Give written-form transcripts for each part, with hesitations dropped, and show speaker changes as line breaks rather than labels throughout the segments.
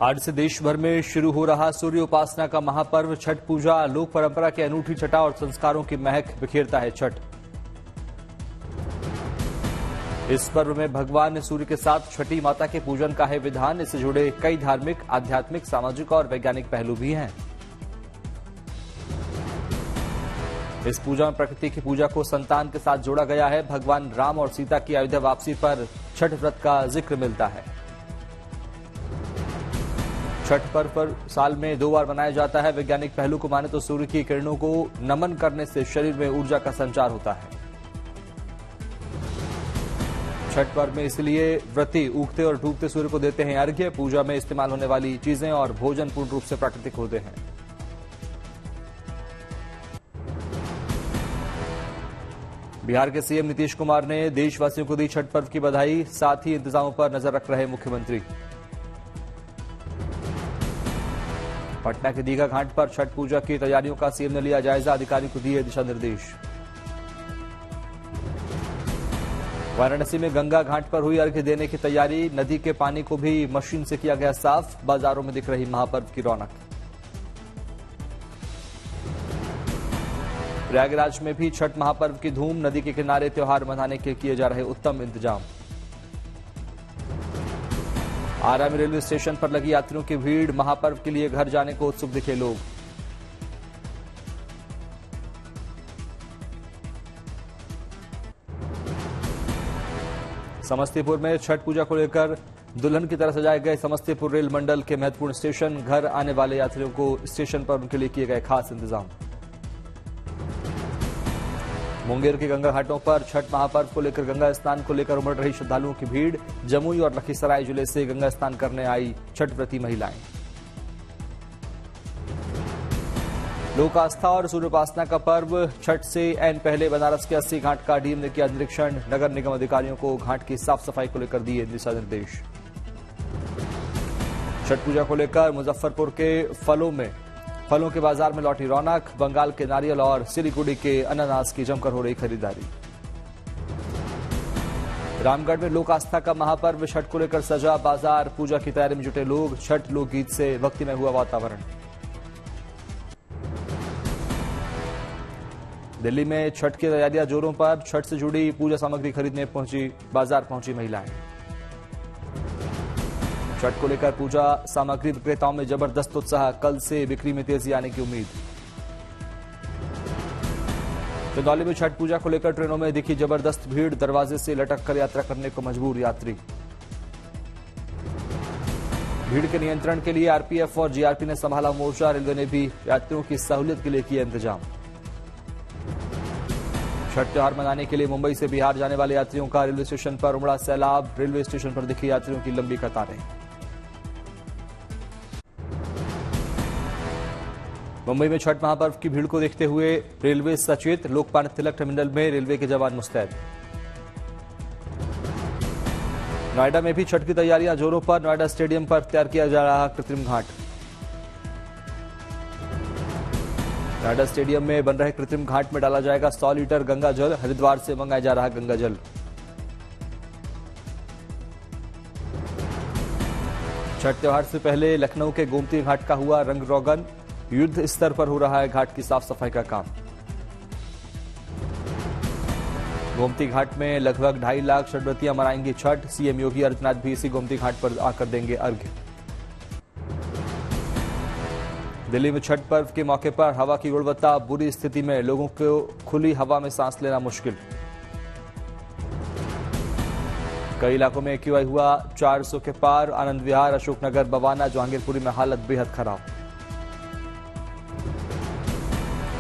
आज से देश भर में शुरू हो रहा सूर्य उपासना का महापर्व छठ पूजा। लोक परंपरा की अनूठी छटा और संस्कारों की महक बिखेरता है छठ। इस पर्व में भगवान सूर्य के साथ छठी माता के पूजन का है विधान। इससे जुड़े कई धार्मिक, आध्यात्मिक, सामाजिक और वैज्ञानिक पहलू भी हैं। इस पूजा में प्रकृति की पूजा को संतान के साथ जोड़ा गया है। भगवान राम और सीता की अयोध्या वापसी पर छठ व्रत का जिक्र मिलता है। छठ पर्व पर साल में 2 बार मनाया जाता है। वैज्ञानिक पहलू को माने तो सूर्य की किरणों को नमन करने से शरीर में ऊर्जा का संचार होता है। छठ पर्व में इसलिए व्रती उगते और डूबते सूर्य को देते हैं अर्घ्य। पूजा में इस्तेमाल होने वाली चीजें और भोजन पूर्ण रूप से प्राकृतिक होते हैं। बिहार के सीएम नीतीश कुमार ने देशवासियों को दी छठ पर्व की बधाई। साथ ही इंतजामों पर नजर रख रहे मुख्यमंत्री। पटना के दीघा घाट पर छठ पूजा की तैयारियों का सीएम ने लिया जायजा। अधिकारियों को दिए दिशा निर्देश। वाराणसी में गंगा घाट पर हुई अर्घ्य देने की तैयारी। नदी के पानी को भी मशीन से किया गया साफ। बाजारों में दिख रही महापर्व की रौनक। प्रयागराज में भी छठ महापर्व की धूम। नदी के किनारे त्योहार मनाने के किए जा रहे उत्तम इंतजाम। आरा में रेलवे स्टेशन पर लगी यात्रियों की भीड़। महापर्व के लिए घर जाने को उत्सुक दिखे लोग। समस्तीपुर में छठ पूजा को लेकर दुल्हन की तरह सजाए गए समस्तीपुर रेल मंडल के महत्वपूर्ण स्टेशन। घर आने वाले यात्रियों को स्टेशन पर उनके लिए किए गए खास इंतजाम। मुंगेर के गंगा घाटों पर छठ महापर्व को लेकर गंगा स्नान को लेकर उमड़ रही श्रद्धालुओं की भीड़। जमुई और लखीसराय जिले से गंगा स्नान करने आई छठ व्रती महिलाएं। लोक आस्था और सूर्योपासना का पर्व छठ से ऐन पहले बनारस के 80 घाट का डीएम ने किया निरीक्षण। नगर निगम अधिकारियों को घाट की साफ सफाई को लेकर दिए दिशा निर्देश। छठ पूजा को लेकर मुजफ्फरपुर के फलों के बाजार में लौटी रौनक। बंगाल के नारियल और सिलीगुड़ी के अनानास की जमकर हो रही खरीदारी। रामगढ़ में लोक आस्था का महापर्व छठ को लेकर सजा बाजार। पूजा की तैयारी में जुटे लोग। छठ लोकगीत से भक्तिमय हुआ वातावरण। दिल्ली में छठ की तैयारियां जोरों पर। छठ से जुड़ी पूजा सामग्री खरीदने बाजार पहुंची महिलाएं। छठ को लेकर पूजा सामग्री विक्रेताओं में जबरदस्त उत्साह। कल से बिक्री में तेजी आने की उम्मीद। चंदौली में छठ पूजा को लेकर ट्रेनों में दिखी जबरदस्त भीड़। दरवाजे से लटक कर यात्रा करने को मजबूर यात्री। भीड़ के नियंत्रण के लिए आरपीएफ और जीआरपी ने संभाला मोर्चा। रेलवे ने भी यात्रियों की सहूलियत के लिए किया इंतजाम। छठ त्योहार मनाने के लिए मुंबई से बिहार जाने वाले यात्रियों का रेलवे स्टेशन पर उमड़ा सैलाब। रेलवे स्टेशन पर दिखी यात्रियों की लंबी कतारें। मुंबई में छठ महापर्व की भीड़ को देखते हुए रेलवे सचेत। लोकमान्य तिलक टर्मिनल में रेलवे के जवान मुस्तैद। नोएडा में भी छठ की तैयारियां जोरों पर। नोएडा स्टेडियम पर तैयार किया जा रहा कृत्रिम घाट। नोएडा स्टेडियम में बन रहे कृत्रिम घाट में डाला जाएगा 100 लीटर गंगा जल। हरिद्वार से मंगाया जा रहा गंगा जल। छठ त्योहार से पहले लखनऊ के गोमती घाट का हुआ रंग रोगन। युद्ध स्तर पर हो रहा है घाट की साफ सफाई का काम। गोमती घाट में लगभग 2.5 लाख छठव्रतियां मनाएंगी छठ। सीएम योगी आदित्यनाथ भी इसी गोमती घाट पर आकर देंगे अर्घ्य। दिल्ली में छठ पर्व के मौके पर हवा की गुणवत्ता बुरी स्थिति में। लोगों को खुली हवा में सांस लेना मुश्किल। कई इलाकों में एक्यूआई हुआ 400 के पार। आनंद विहार, अशोकनगर, बवाना, जहांगीरपुरी में हालत बेहद खराब।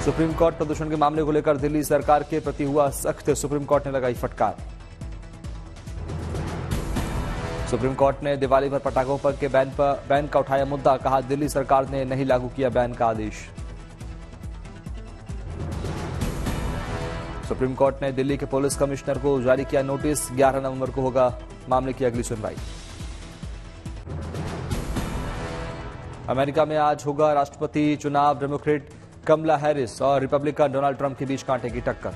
सुप्रीम कोर्ट प्रदूषण के मामले को लेकर दिल्ली सरकार के प्रति हुआ सख्त। सुप्रीम कोर्ट ने लगाई फटकार। सुप्रीम कोर्ट ने दिवाली पर पटाखों पर के बैन का उठाया मुद्दा। कहा दिल्ली सरकार ने नहीं लागू किया बैन का आदेश। सुप्रीम कोर्ट ने दिल्ली के पुलिस कमिश्नर को जारी किया नोटिस। 11 नवंबर को होगा मामले की अगली सुनवाई। अमेरिका में आज होगा राष्ट्रपति चुनाव। डेमोक्रेट कमला हैरिस और रिपब्लिकन डोनाल्ड ट्रंप के बीच कांटे की टक्कर।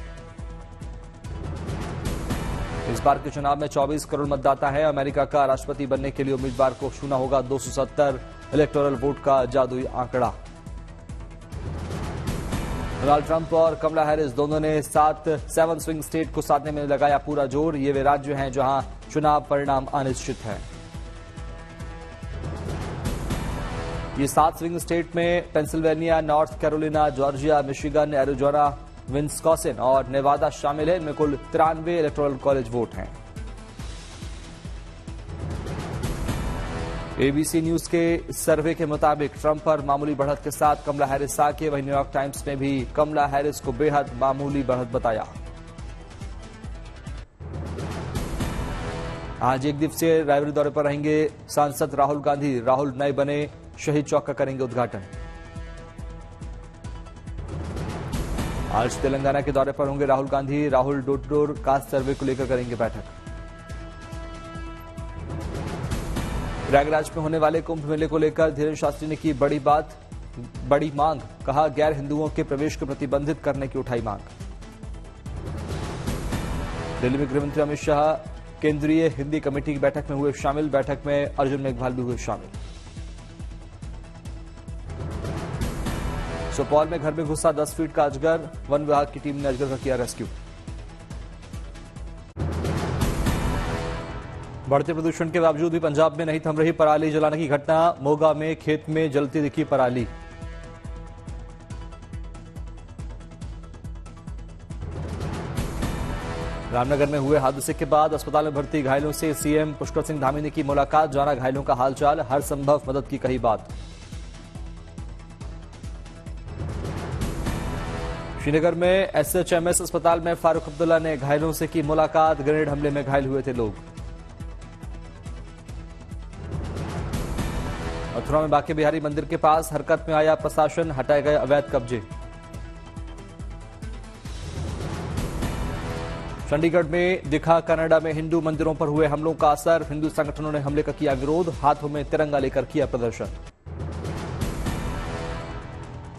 इस इस बार के चुनाव में 24 करोड़ मतदाता है। अमेरिका का राष्ट्रपति बनने के लिए उम्मीदवार को छूना होगा 270 इलेक्टोरल वोट का जादुई आंकड़ा। डोनाल्ड ट्रंप और कमला हैरिस दोनों ने 7 स्विंग स्टेट को साधने में लगाया पूरा जोर। ये वे राज्य हैं जहां चुनाव परिणाम अनिश्चित है। ये 7 स्विंग स्टेट में Pennsylvania, North Carolina, Georgia, Michigan, Arizona, Wisconsin और नेवादा शामिल है। इनमें कुल 93 इलेक्टोरल कॉलेज वोट हैं। एबीसी न्यूज के सर्वे के मुताबिक ट्रंप पर मामूली बढ़त के साथ कमला हैरिस आगे, वहीं न्यूयॉर्क टाइम्स ने भी कमला हैरिस को बेहद मामूली बढ़त बताया। आज एक दिवसीय रायबरेली दौरे पर रहेंगे सांसद राहुल गांधी। राहुल नए बने शहीद चौक का करेंगे उद्घाटन। आज तेलंगाना के दौरे पर होंगे Rahul Gandhi. Rahul door to door caste survey को लेकर करेंगे बैठक। प्रयागराज में होने वाले कुंभ मेले को लेकर धीरेन्द्र शास्त्री ने की बड़ी मांग। कहा, गैर हिंदुओं के प्रवेश को प्रतिबंधित करने की उठाई मांग। दिल्ली में गृहमंत्री अमित शाह केंद्रीय हिंदी कमेटी की बैठक में हुए शामिल। बैठक में अर्जुन मेघवाल भी हुए शामिल। सुपौल में घर में घुसा 10 फीट का अजगर। वन विभाग की टीम ने अजगर का किया रेस्क्यू। बढ़ते प्रदूषण के बावजूद भी पंजाब में नहीं थम रही पराली जलाने की घटना। मोगा में खेत में जलती दिखी पराली। रामनगर में हुए हादसे के बाद अस्पताल में भर्ती घायलों से सीएम पुष्कर सिंह धामी ने की मुलाकात। जाना घायलों का हालचाल, हर संभव मदद की कही बात। श्रीनगर में एसएचएमएस अस्पताल में फारूक अब्दुल्ला ने घायलों से की मुलाकात। ग्रेनेड हमले में घायल हुए थे लोग। मथुरा में बांके बिहारी मंदिर के पास हरकत में आया प्रशासन, हटाए गए अवैध कब्जे। चंडीगढ़ में दिखा कनाडा में हिंदू मंदिरों पर हुए हमलों का असर। हिंदू संगठनों ने हमले का किया विरोध, हाथों में तिरंगा लेकर किया प्रदर्शन।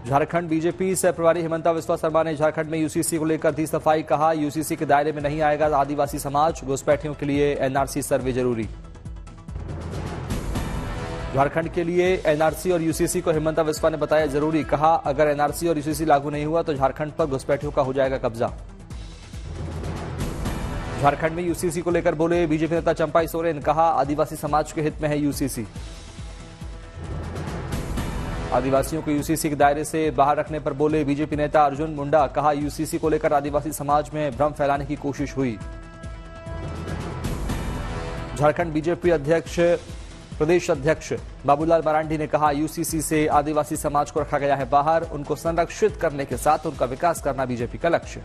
झारखंड बीजेपी सह प्रभारी हिमंता बिस्वा शर्मा ने झारखंड में यूसीसी को लेकर दी सफाई। कहा, यूसीसी के दायरे में नहीं आएगा आदिवासी समाज। घुसपैठियों के लिए एनआरसी सर्वे जरूरी। झारखंड के लिए एनआरसी और यूसीसी को हिमंता बिस्वा ने बताया जरूरी। कहा, अगर एनआरसी और यूसीसी लागू नहीं हुआ तो झारखंड पर घुसपैठियों का हो जाएगा कब्जा। झारखंड में यूसीसी को लेकर बोले बीजेपी नेता चंपाई सोरेन। कहा, आदिवासी समाज के हित में है यूसीसी। आदिवासियों को यूसीसी के दायरे से बाहर रखने पर बोले बीजेपी नेता अर्जुन मुंडा। कहा, यूसीसी को लेकर आदिवासी समाज में भ्रम फैलाने की कोशिश हुई। झारखंड बीजेपी प्रदेश अध्यक्ष बाबूलाल मरांडी ने कहा, यूसीसी से आदिवासी समाज को रखा गया है बाहर। उनको संरक्षित करने के साथ उनका विकास करना बीजेपी का लक्ष्य।